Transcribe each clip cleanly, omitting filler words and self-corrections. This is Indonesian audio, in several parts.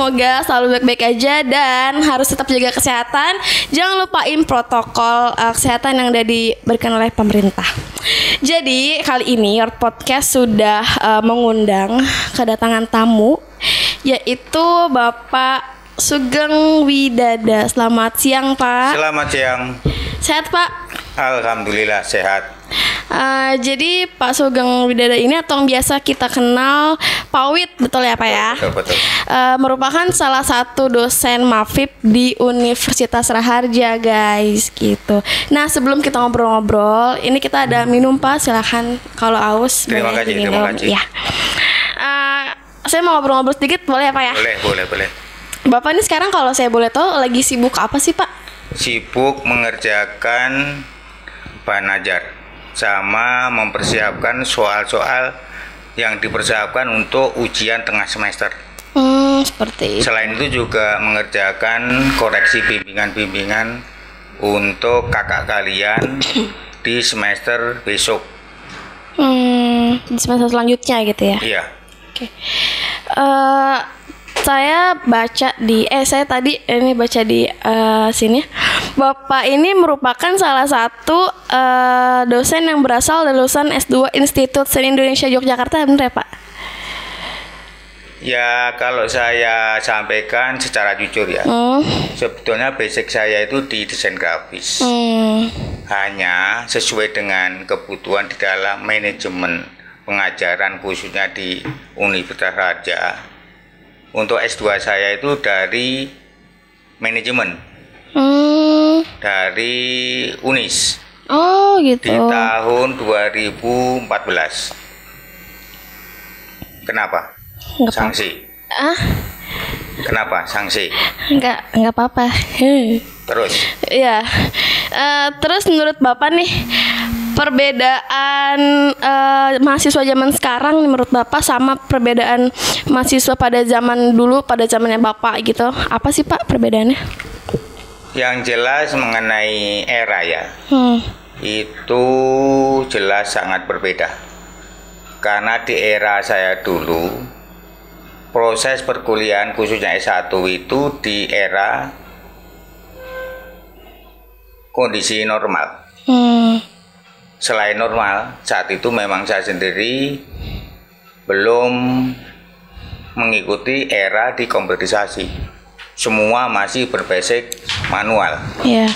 semoga selalu baik-baik aja dan harus tetap jaga kesehatan. Jangan lupain protokol kesehatan yang udah diberikan oleh pemerintah. Jadi kali ini Your Podcast sudah mengundang kedatangan tamu, yaitu Bapak Sugeng Widada. Selamat siang, Pak. Selamat siang. Sehat, Pak? Alhamdulillah sehat. Jadi Pak Sugeng Widada ini atau yang biasa kita kenal Pak Wid, betul ya Pak ya? Betul. Merupakan salah satu dosen MAFIP di Universitas Raharja, guys, gitu. Nah, sebelum kita ngobrol-ngobrol, ini kita ada minum, Pak, silahkan kalau aus. Terima kasih. Ya. Saya mau ngobrol-ngobrol sedikit, boleh ya Pak ya? Boleh. Bapak ini sekarang kalau saya boleh tahu lagi sibuk apa sih, Pak? Sibuk mengerjakan banajar sama mempersiapkan soal-soal yang dipersiapkan untuk ujian tengah semester. Seperti itu. Selain itu juga mengerjakan koreksi bimbingan-bimbingan untuk kakak kalian di semester besok. Di semester selanjutnya gitu ya? Iya. Oke. Saya baca di sini, Bapak ini merupakan salah satu dosen yang berasal dari lulusan S2 Institut Seni Indonesia Yogyakarta, benar ya Pak? Ya, kalau saya sampaikan secara jujur ya, sebetulnya basic saya itu di desain grafis. Hanya sesuai dengan kebutuhan di dalam manajemen pengajaran khususnya di Universitas Raja. Untuk S2 saya itu dari manajemen, dari UNIS. Oh gitu. Di tahun 2014. Kenapa? Sanksi. Kenapa sanksi? Enggak apa-apa. Terus? Iya. Terus menurut Bapak nih, perbedaan mahasiswa zaman sekarang menurut Bapak sama perbedaan mahasiswa pada zaman dulu, pada zamannya Bapak gitu, apa sih Pak perbedaannya? Yang jelas mengenai era ya, itu jelas sangat berbeda. Karena di era saya dulu, proses perkuliahan khususnya S1 itu di era kondisi normal. Selain normal, saat itu memang saya sendiri belum mengikuti era di komputerisasi. Semua masih berbasic manual. Yeah.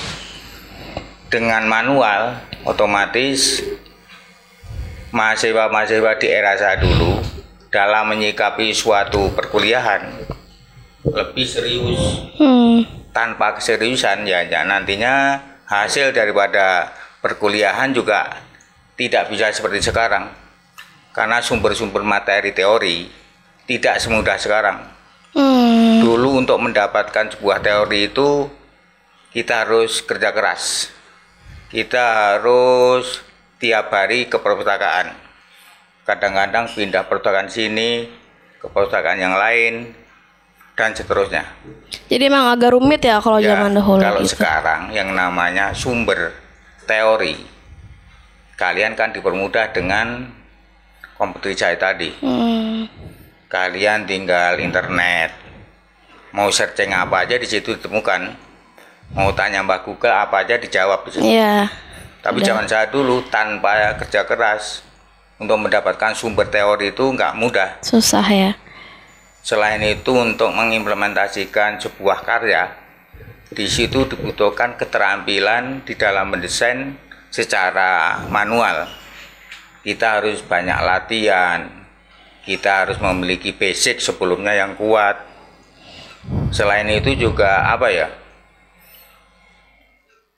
Dengan manual, otomatis mahasiswa-mahasiswa di era saya dulu dalam menyikapi suatu perkuliahan lebih serius. Tanpa keseriusan ya nantinya hasil daripada perkuliahan juga tidak bisa seperti sekarang, karena sumber-sumber materi teori tidak semudah sekarang. Dulu untuk mendapatkan sebuah teori itu kita harus kerja keras, kita harus tiap hari ke perpustakaan, kadang-kadang pindah perpustakaan sini ke perpustakaan yang lain dan seterusnya. Jadi emang agak rumit ya kalau zaman dahulu. Kalau gitu. Sekarang yang namanya sumber teori kalian kan dipermudah dengan komputerisasi tadi. Kalian tinggal internet, mau searching apa aja di situ ditemukan, mau tanya Mbak Google apa aja dijawab di situ. Tapi zaman saya dulu tanpa kerja keras untuk mendapatkan sumber teori itu nggak mudah, susah ya. Selain itu untuk mengimplementasikan sebuah karya, di situ dibutuhkan keterampilan di dalam mendesain secara manual. Kita harus banyak latihan, kita harus memiliki basic sebelumnya yang kuat. Selain itu juga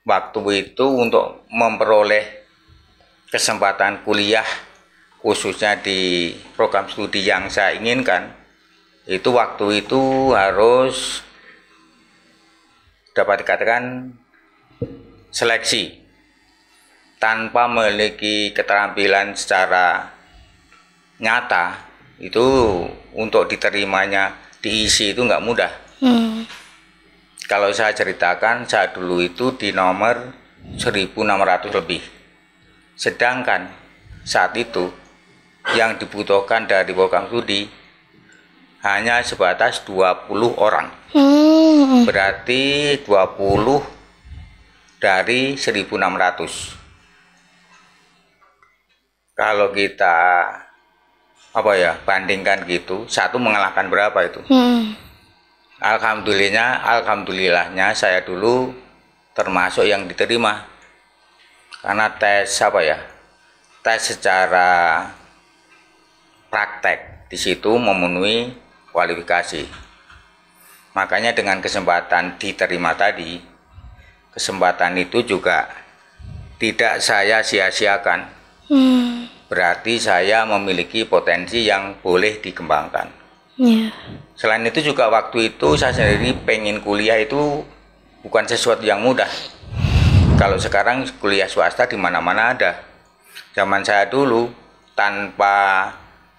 waktu itu untuk memperoleh kesempatan kuliah khususnya di program studi yang saya inginkan, itu waktu itu harus dapat dikatakan seleksi. Tanpa memiliki keterampilan secara nyata, itu untuk diterimanya diisi itu nggak mudah. Kalau saya ceritakan, saya dulu itu di nomor 1.600 lebih. Sedangkan saat itu yang dibutuhkan dari program studi hanya sebatas 20 orang. Berarti 20 dari 1.600. Kalau kita bandingkan gitu, satu mengalahkan berapa itu? Alhamdulillahnya saya dulu termasuk yang diterima. Karena tes secara praktek di situ memenuhi kualifikasi. Makanya dengan kesempatan diterima tadi, kesempatan itu juga tidak saya sia-siakan. Berarti saya memiliki potensi yang boleh dikembangkan. Selain itu juga waktu itu saya sendiri pengen kuliah itu bukan sesuatu yang mudah. Kalau sekarang kuliah swasta di mana-mana ada. Zaman saya dulu tanpa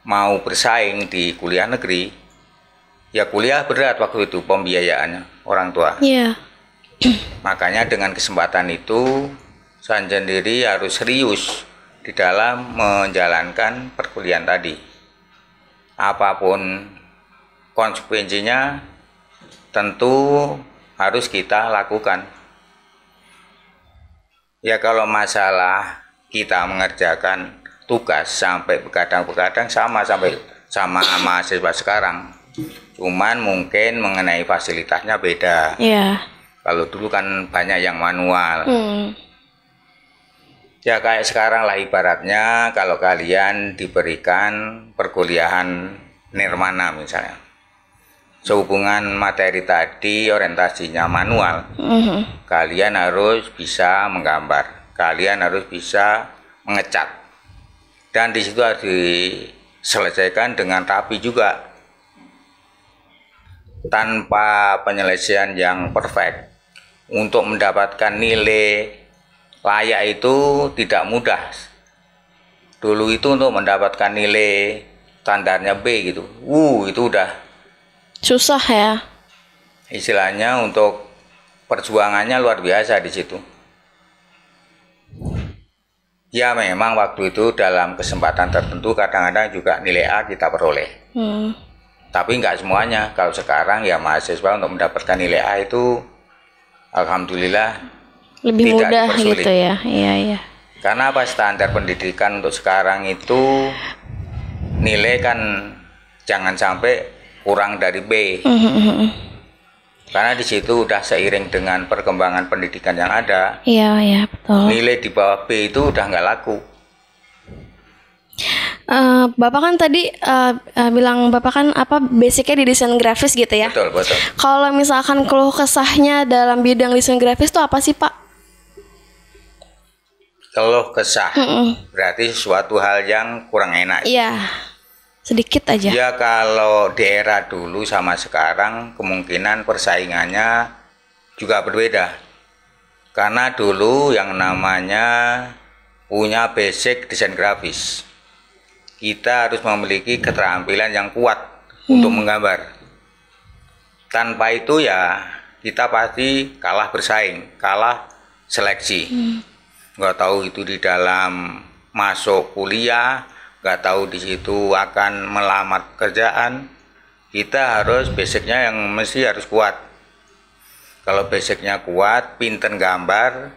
mau bersaing di kuliah negeri, ya kuliah berat waktu itu pembiayaannya orang tua. Makanya dengan kesempatan itu saya sendiri harus serius di dalam menjalankan perkuliahan tadi. Apapun konsekuensinya tentu harus kita lakukan. Ya kalau masalah kita mengerjakan tugas sampai begadang-begadang sama mahasiswa sekarang. Cuman mungkin mengenai fasilitasnya beda. Kalau dulu kan banyak yang manual. Ya kayak sekarang lah ibaratnya kalau kalian diberikan perkuliahan nirmana misalnya. Sehubungan materi tadi orientasinya manual, kalian harus bisa menggambar, kalian harus bisa mengecat, dan di situ harus diselesaikan dengan rapi juga. Tanpa penyelesaian yang perfect, untuk mendapatkan nilai layak itu tidak mudah. Dulu itu untuk mendapatkan nilai standarnya B gitu, itu udah susah ya. Istilahnya untuk perjuangannya luar biasa di situ. Ya memang waktu itu dalam kesempatan tertentu kadang-kadang juga nilai A kita peroleh. Tapi nggak semuanya. Kalau sekarang ya mahasiswa untuk mendapatkan nilai A itu alhamdulillah lebih tidak mudah dipersulit. gitu ya. Iya. Karena standar pendidikan untuk sekarang itu nilai kan jangan sampai kurang dari B. Karena di situ udah seiring dengan perkembangan pendidikan yang ada. Iya betul. Nilai di bawah B itu udah nggak laku. Bapak kan tadi bilang Bapak kan basicnya di desain grafis gitu ya. Betul. Kalau misalkan keluh kesahnya dalam bidang desain grafis itu apa sih Pak? Keluh kesah berarti suatu hal yang kurang enak. Iya. Sedikit aja. Ya kalau di era dulu sama sekarang kemungkinan persaingannya juga berbeda. Karena dulu yang namanya punya basic desain grafis, kita harus memiliki keterampilan yang kuat untuk menggambar. Tanpa itu ya kita pasti kalah bersaing, kalah seleksi. Nggak tahu itu di dalam masuk kuliah, nggak tahu di situ akan melamar pekerjaan. Kita harus basicnya yang mesti harus kuat. Kalau basicnya kuat, pinter gambar,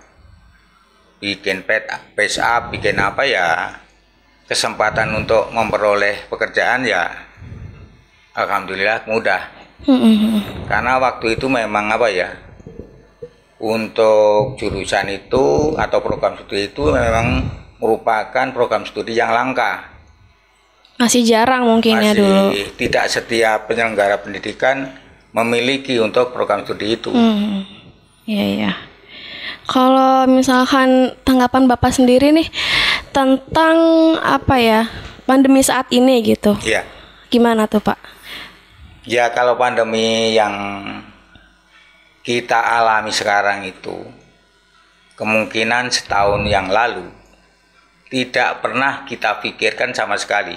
bikin page up, bikin apa ya, kesempatan untuk memperoleh pekerjaan ya alhamdulillah mudah. Karena waktu itu memang untuk jurusan itu atau program studi itu memang merupakan program studi yang langka. Masih jarang mungkin ya dulu. Tidak setiap penyelenggara pendidikan memiliki untuk program studi itu. Iya. Kalau misalkan tanggapan Bapak sendiri nih tentang pandemi saat ini gitu. Iya. Gimana tuh Pak? Ya kalau pandemi yang kita alami sekarang itu kemungkinan setahun yang lalu tidak pernah kita pikirkan sama sekali.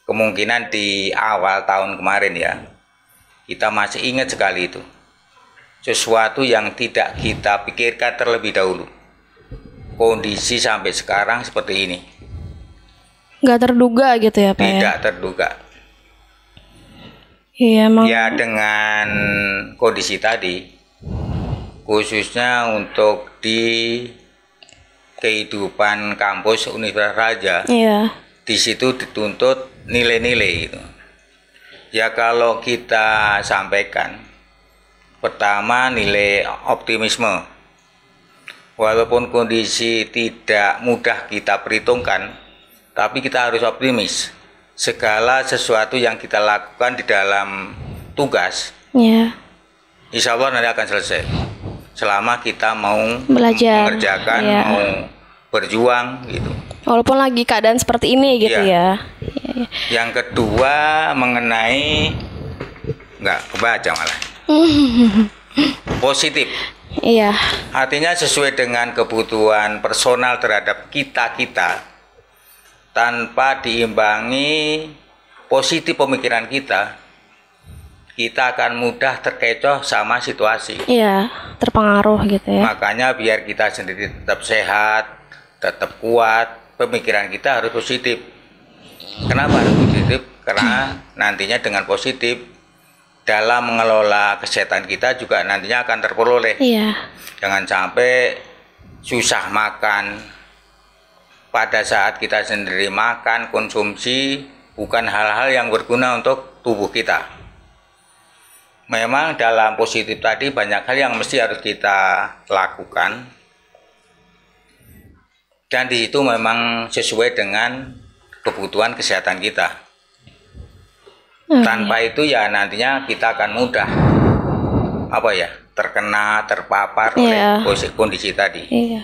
Kemungkinan di awal tahun kemarin ya, kita masih ingat sekali itu. Sesuatu yang tidak kita pikirkan terlebih dahulu. Kondisi sampai sekarang seperti ini. Nggak terduga gitu ya Pak? Tidak terduga. Iya, emang. Ya dengan kondisi tadi, khususnya untuk di kehidupan kampus Universitas Raja, Iya. di situ dituntut nilai-nilai itu. Ya kalau kita sampaikan, pertama nilai optimisme. Walaupun kondisi tidak mudah kita perhitungkan, tapi kita harus optimis. Segala sesuatu yang kita lakukan di dalam tugas, Iya. insya Allah nanti akan selesai. Selama kita mau Belajar, mengerjakan, iya. mau berjuang gitu. Walaupun lagi keadaan seperti ini gitu Iya. ya. Iya. Yang kedua mengenai nggak kebaca malah positif. Iya. Artinya sesuai dengan kebutuhan personal terhadap kita tanpa diimbangi positif pemikiran kita akan mudah terkecoh sama situasi. Iya, terpengaruh gitu ya. Makanya biar kita sendiri tetap sehat, tetap kuat, pemikiran kita harus positif. Kenapa harus positif? Karena nantinya dengan positif dalam mengelola kesehatan kita juga nantinya akan terperoleh. Iya. Jangan sampai susah makan pada saat kita sendiri makan, konsumsi bukan hal-hal yang berguna untuk tubuh kita. Memang dalam positif tadi banyak hal yang mesti harus kita lakukan. Dan di situ memang sesuai dengan kebutuhan kesehatan kita. Tanpa itu ya nantinya kita akan mudah terkena, terpapar oleh kondisi tadi. Iya.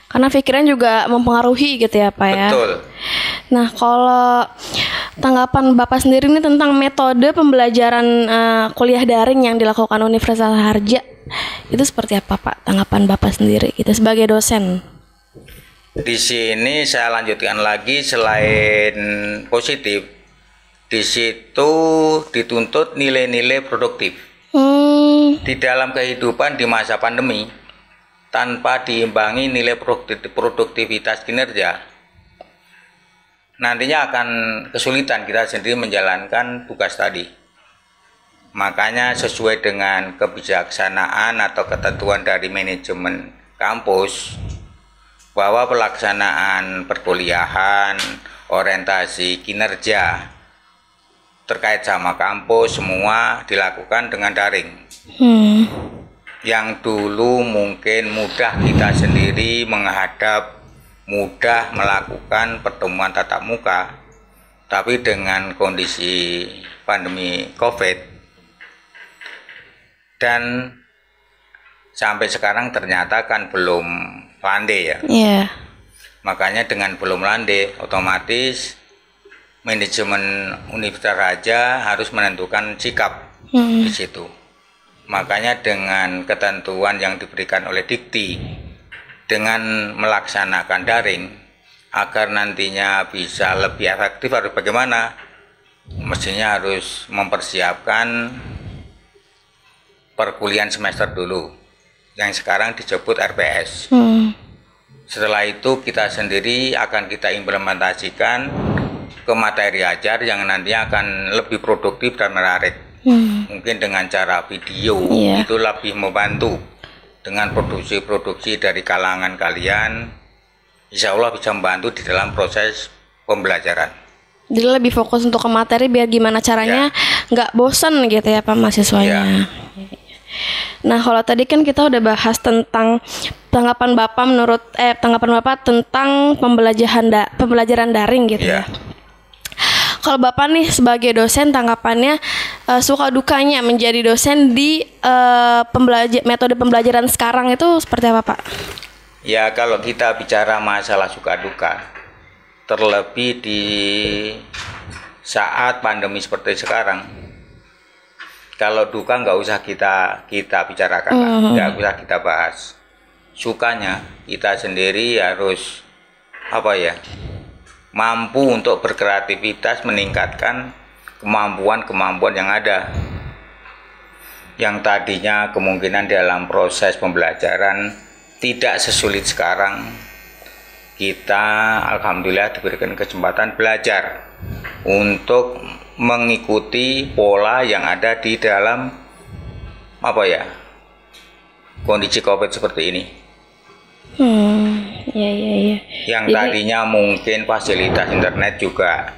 Karena pikiran juga mempengaruhi gitu ya Pak ya. Betul. Nah kalau tanggapan Bapak sendiri ini tentang metode pembelajaran kuliah daring yang dilakukan Universitas Harja itu seperti apa Pak? Tanggapan Bapak sendiri gitu sebagai dosen. Di sini saya lanjutkan lagi, selain positif, di situ dituntut nilai-nilai produktif. Di dalam kehidupan di masa pandemi, tanpa diimbangi nilai produktivitas kinerja, nantinya akan kesulitan kita sendiri menjalankan tugas tadi. Makanya sesuai dengan kebijaksanaan atau ketentuan dari manajemen kampus, bahwa pelaksanaan perkuliahan, orientasi kinerja terkait sama kampus semua dilakukan dengan daring. Yang dulu mungkin mudah kita sendiri menghadap, mudah melakukan pertemuan tatap muka, tapi dengan kondisi pandemi COVID dan sampai sekarang ternyata kan belum landai ya. Iya. Makanya dengan belum landai, otomatis manajemen Universitas Raja harus menentukan sikap di situ. Makanya dengan ketentuan yang diberikan oleh Dikti, dengan melaksanakan daring, agar nantinya bisa lebih efektif harus bagaimana? Mestinya harus mempersiapkan perkuliahan semester dulu, yang sekarang disebut RPS. Setelah itu kita sendiri akan kita implementasikan ke materi ajar yang nantinya akan lebih produktif dan menarik. Mungkin dengan cara video itu lebih membantu. Dengan produksi-produksi dari kalangan kalian, insya Allah bisa membantu di dalam proses pembelajaran. Jadi lebih fokus untuk ke materi biar gimana caranya nggak bosan gitu ya Pak mahasiswanya. Nah kalau tadi kan kita udah bahas tentang tanggapan Bapak tentang pembelajaran daring gitu ya. Kalau Bapak nih sebagai dosen tanggapannya suka dukanya menjadi dosen di metode pembelajaran sekarang itu seperti apa Pak? Ya kalau kita bicara masalah suka duka, terlebih di saat pandemi seperti sekarang, kalau duka nggak usah kita bicarakan lah, nggak usah kita bahas. Sukanya kita sendiri harus mampu untuk berkreativitas, meningkatkan kemampuan yang ada. Yang tadinya kemungkinan dalam proses pembelajaran tidak sesulit sekarang, kita alhamdulillah diberikan kesempatan belajar untuk mengikuti pola yang ada di dalam kondisi COVID seperti ini. Iya. Yang tadinya mungkin fasilitas internet juga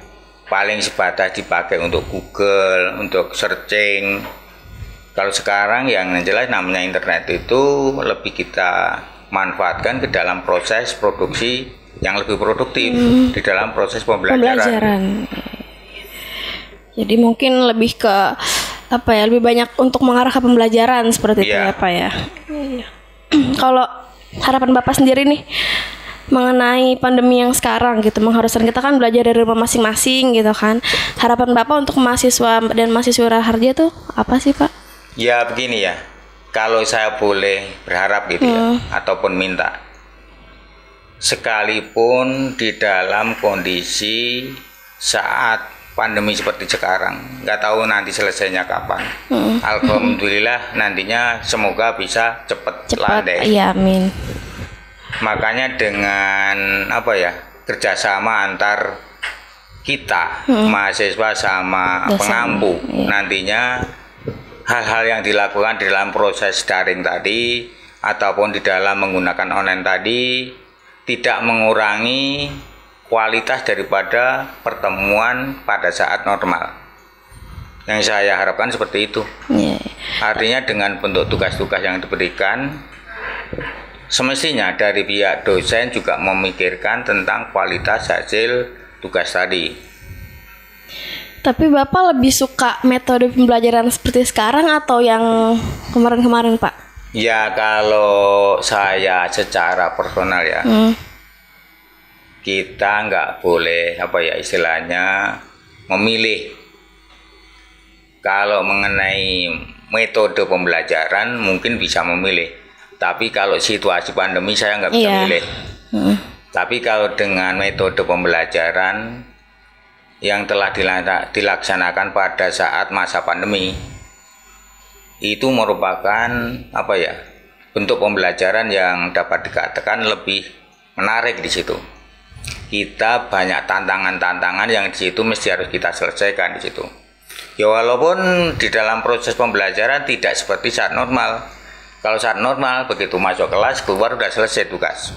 paling sebatas dipakai untuk Google, untuk searching. Kalau sekarang yang jelas namanya internet itu lebih kita manfaatkan ke dalam proses produksi yang lebih produktif, di dalam proses pembelajaran. Jadi mungkin lebih ke lebih banyak untuk mengarah ke pembelajaran seperti itu ya Pak ya. Iya. Kalau harapan Bapak sendiri nih mengenai pandemi yang sekarang gitu, mengharuskan kita kan belajar dari rumah masing-masing gitu kan. Harapan Bapak untuk mahasiswa dan mahasiswa Raharja tuh apa sih Pak? Ya begini ya, kalau saya boleh berharap gitu ya, ataupun minta, sekalipun di dalam kondisi saat pandemi seperti sekarang, nggak tahu nanti selesainya kapan. Alhamdulillah nantinya semoga bisa cepat landai. Iya, amin. Makanya dengan kerjasama antar kita mahasiswa sama dosen, pengampu, nantinya hal-hal yang dilakukan di dalam proses daring tadi ataupun di dalam menggunakan online tadi tidak mengurangi kualitas daripada pertemuan pada saat normal. Yang saya harapkan seperti itu. Artinya dengan bentuk tugas-tugas yang diberikan, semestinya dari pihak dosen juga memikirkan tentang kualitas hasil tugas tadi. Tapi Bapak lebih suka metode pembelajaran seperti sekarang atau yang kemarin-kemarin Pak? Ya kalau saya secara personal ya, kita nggak boleh istilahnya memilih. Kalau mengenai metode pembelajaran mungkin bisa memilih, tapi kalau situasi pandemi saya nggak bisa milih. Tapi kalau dengan metode pembelajaran yang telah dilaksanakan pada saat masa pandemi, itu merupakan bentuk pembelajaran yang dapat dikatakan lebih menarik di situ. Kita banyak tantangan-tantangan yang di situ mesti harus kita selesaikan di situ. Ya walaupun di dalam proses pembelajaran tidak seperti saat normal. Kalau saat normal begitu masuk kelas keluar udah selesai tugas.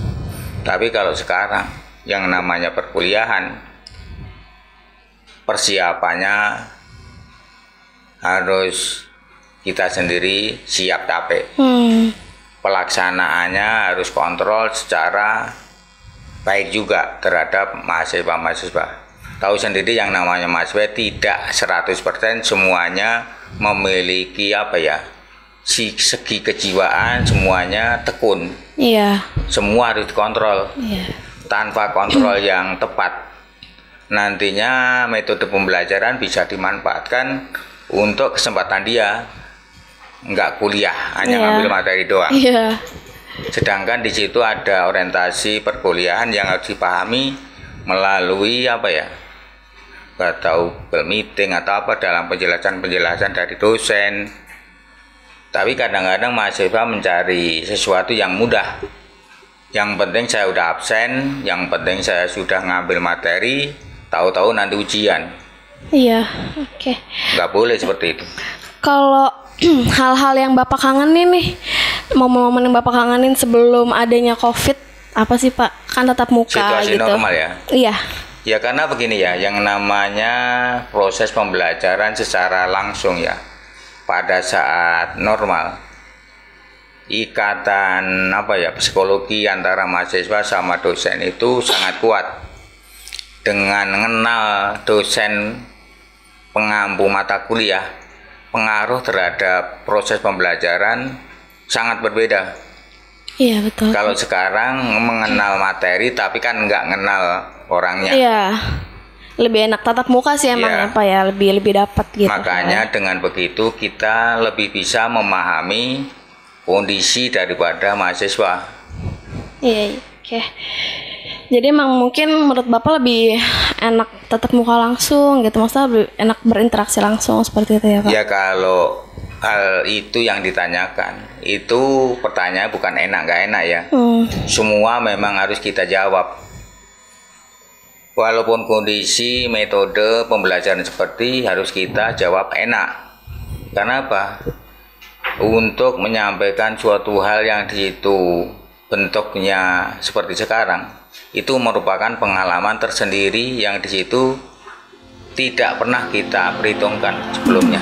Tapi kalau sekarang yang namanya perkuliahan, persiapannya harus kita sendiri siap capek. Pelaksanaannya harus kontrol secara baik juga terhadap mahasiswa-mahasiswa. Tahu sendiri yang namanya mahasiswa tidak 100% semuanya memiliki segi kejiwaan, semuanya tekun. Semua harus dikontrol. Tanpa kontrol yang tepat, nantinya metode pembelajaran bisa dimanfaatkan untuk kesempatan dia nggak kuliah, hanya ngambil materi doang. Sedangkan di situ ada orientasi perkuliahan yang harus dipahami melalui Google Meeting atau dalam penjelasan dari dosen. Tapi kadang-kadang mahasiswa mencari sesuatu yang mudah. Yang penting saya udah absen, yang penting saya sudah ngambil materi, tahu-tahu nanti ujian. Nggak boleh seperti itu. Kalau hal-hal yang Bapak kangenin nih, momen-momen yang Bapak kangenin sebelum adanya COVID, apa sih Pak? Kan tatap muka situasi gitu. Normal ya? Iya. Ya karena begini ya, yang namanya proses pembelajaran secara langsung ya, pada saat normal, ikatan psikologi antara mahasiswa sama dosen itu sangat kuat. Dengan mengenal dosen pengampu mata kuliah, pengaruh terhadap proses pembelajaran sangat berbeda. Iya betul. Kalau sekarang mengenal materi tapi kan nggak kenal orangnya. Lebih enak tatap muka sih emang lebih dapat gitu. Makanya dengan begitu kita lebih bisa memahami kondisi daripada mahasiswa. Jadi emang mungkin menurut Bapak lebih enak tatap muka langsung gitu, maksudnya lebih enak berinteraksi langsung seperti itu ya Pak? Ya kalau hal itu yang ditanyakan, itu pertanyaan bukan enak nggak enak ya. Semua memang harus kita jawab. Walaupun kondisi metode pembelajaran seperti harus kita jawab enak. Karena apa? Untuk menyampaikan suatu hal yang di situ bentuknya seperti sekarang, itu merupakan pengalaman tersendiri yang di situ tidak pernah kita perhitungkan sebelumnya.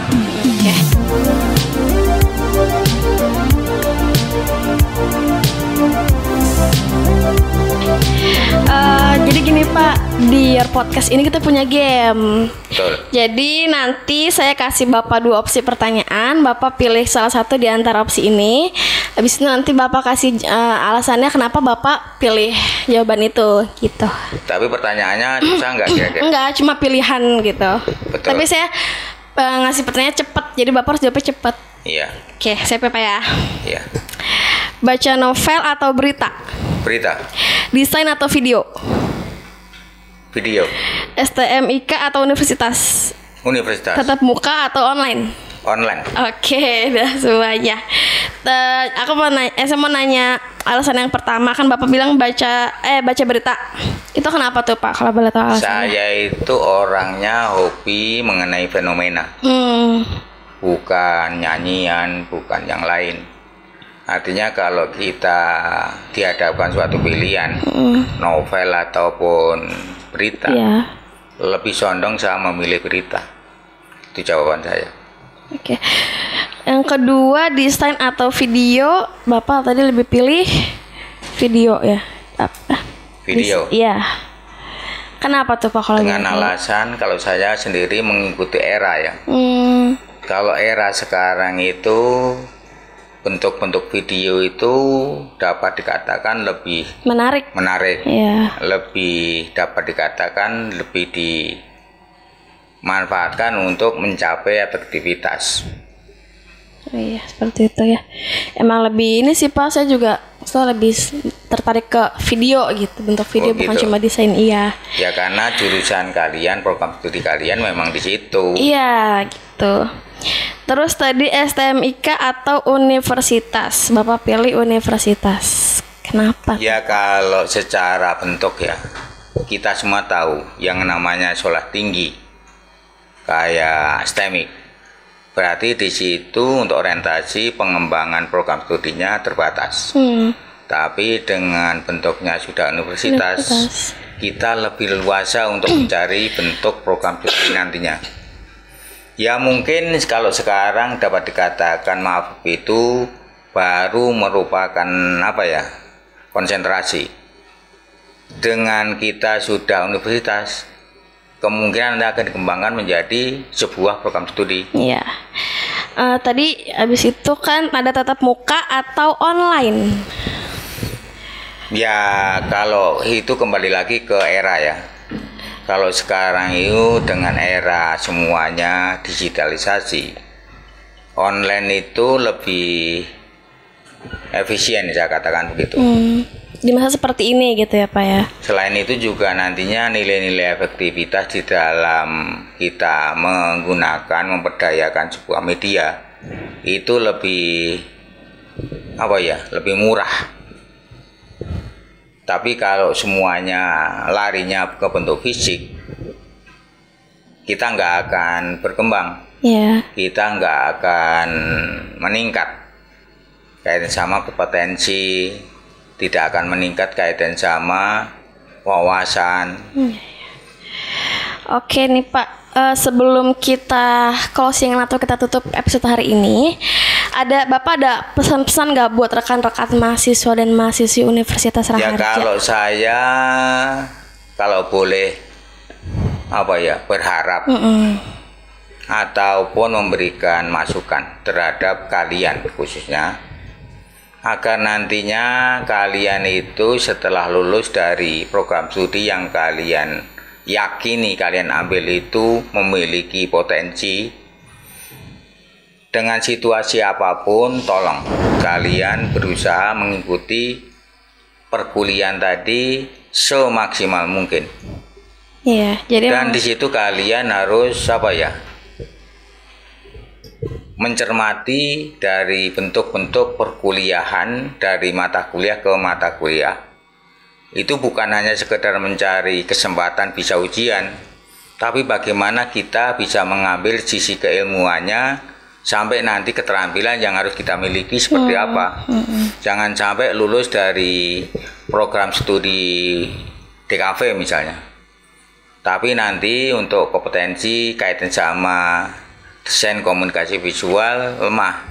Jadi gini Pak, di Your Podcast ini kita punya game. Betul. Jadi nanti saya kasih Bapak 2 opsi pertanyaan, Bapak pilih salah satu di antara opsi ini. Habis itu nanti Bapak kasih alasannya kenapa Bapak pilih jawaban itu, gitu. Tapi pertanyaannya susah nggak kira-kira? Enggak, cuma pilihan gitu. Betul. Tapi saya ngasih pertanyaan cepat, jadi Bapak harus jawabnya cepat. Iya. Oke, saya Pak ya. Iya. Baca novel atau berita? Berita. Desain atau video? Video. STMIK atau universitas? Universitas. Tatap muka atau online? Online. Oke, udah semuanya. Saya mau nanya alasan yang pertama, kan Bapak bilang baca berita. Itu kenapa tuh Pak? Kalau boleh tahu alasannya. Saya itu orangnya hobi mengenai fenomena. Bukan nyanyian, bukan yang lain. Artinya kalau kita dihadapkan suatu pilihan, novel ataupun berita, lebih condong saya memilih berita. Itu jawaban saya. Oke. Yang kedua, desain atau video? Bapak tadi lebih pilih video ya? Video. Iya. Kenapa tuh Pak kalau dengan alasan kalau saya sendiri mengikuti era ya. Kalau era sekarang itu bentuk-bentuk video itu dapat dikatakan lebih menarik, lebih dapat dikatakan lebih dimanfaatkan untuk mencapai efektivitas. Oh iya, seperti itu ya. Emang lebih ini sih Pak, saya juga lebih tertarik ke video gitu, bentuk video bukan gitu. cuma desain. Iya. Ya karena jurusan kalian, program studi kalian memang di situ. Iya, gitu. Terus tadi STMIK atau universitas? Bapak pilih universitas. Kenapa? Ya kalau secara bentuk ya, kita semua tahu yang namanya sekolah tinggi kayak STMIK. Berarti di situ untuk orientasi pengembangan program studinya terbatas. Tapi dengan bentuknya sudah universitas, kita lebih luasa untuk mencari bentuk program studi nantinya. Ya mungkin kalau sekarang dapat dikatakan maaf itu baru merupakan konsentrasi. Dengan kita sudah universitas, kemungkinan Anda akan dikembangkan menjadi sebuah program studi. Iya. Tadi habis itu kan ada tatap muka atau online? Ya kalau itu kembali lagi ke era ya. Kalau sekarang itu dengan era semuanya digitalisasi, online itu lebih efisien saya katakan begitu. Di masa seperti ini gitu ya Pak ya. Selain itu juga nantinya nilai-nilai efektivitas di dalam kita menggunakan, memperdayakan sebuah media itu lebih lebih murah. Tapi kalau semuanya larinya ke bentuk fisik, kita nggak akan berkembang. Kita nggak akan meningkat. Kaitan sama kompetensi, tidak akan meningkat kaitan sama wawasan. Oke nih Pak, sebelum kita closing atau kita tutup episode hari ini, Bapak ada pesan-pesan nggak buat rekan-rekan mahasiswa dan mahasiswi Universitas Raharja? Ya kalau saya, kalau boleh berharap ataupun memberikan masukan terhadap kalian khususnya, agar nantinya kalian itu setelah lulus dari program studi yang kalian yakini kalian ambil itu memiliki potensi, dengan situasi apapun tolong kalian berusaha mengikuti perkuliahan tadi semaksimal mungkin. Dan di situ kalian harus mencermati dari bentuk-bentuk perkuliahan dari mata kuliah ke mata kuliah. itu bukan hanya sekedar mencari kesempatan bisa ujian, tapi bagaimana kita bisa mengambil sisi keilmuannya sampai nanti keterampilan yang harus kita miliki seperti apa. Jangan sampai lulus dari program studi DKV misalnya, tapi nanti untuk kompetensi kaitan sama desain komunikasi visual lemah.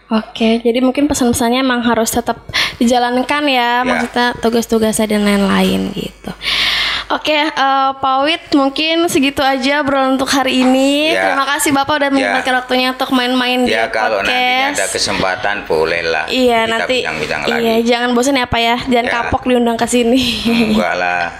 Oke, jadi mungkin pesan-pesannya emang harus tetap dijalankan ya, maksudnya tugas-tugasnya dan lain-lain gitu. Oke, Pak Wid, mungkin segitu aja bro untuk hari ini. Terima kasih Bapak udah menyempatkan waktunya untuk main-main di podcast. Kalau nantinya ada kesempatan bolehlah. Iya, nanti. Iya, jangan bosan ya Pak ya, jangan kapok diundang ke sini. Enggak lah.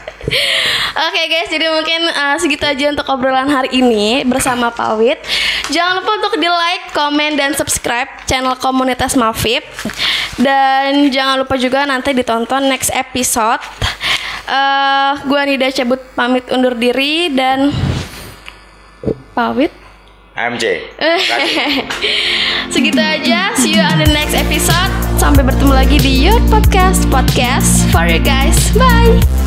Oke guys, jadi mungkin segitu aja untuk obrolan hari ini bersama Pak Wid. Jangan lupa untuk di like, komen, dan subscribe channel Komunitas Mavip. Dan jangan lupa juga nanti ditonton next episode. Gua Nida cabut pamit undur diri dan Pak Wid MJ. Segitu aja, see you on the next episode. Sampai bertemu lagi di Your Podcast for you guys. Bye.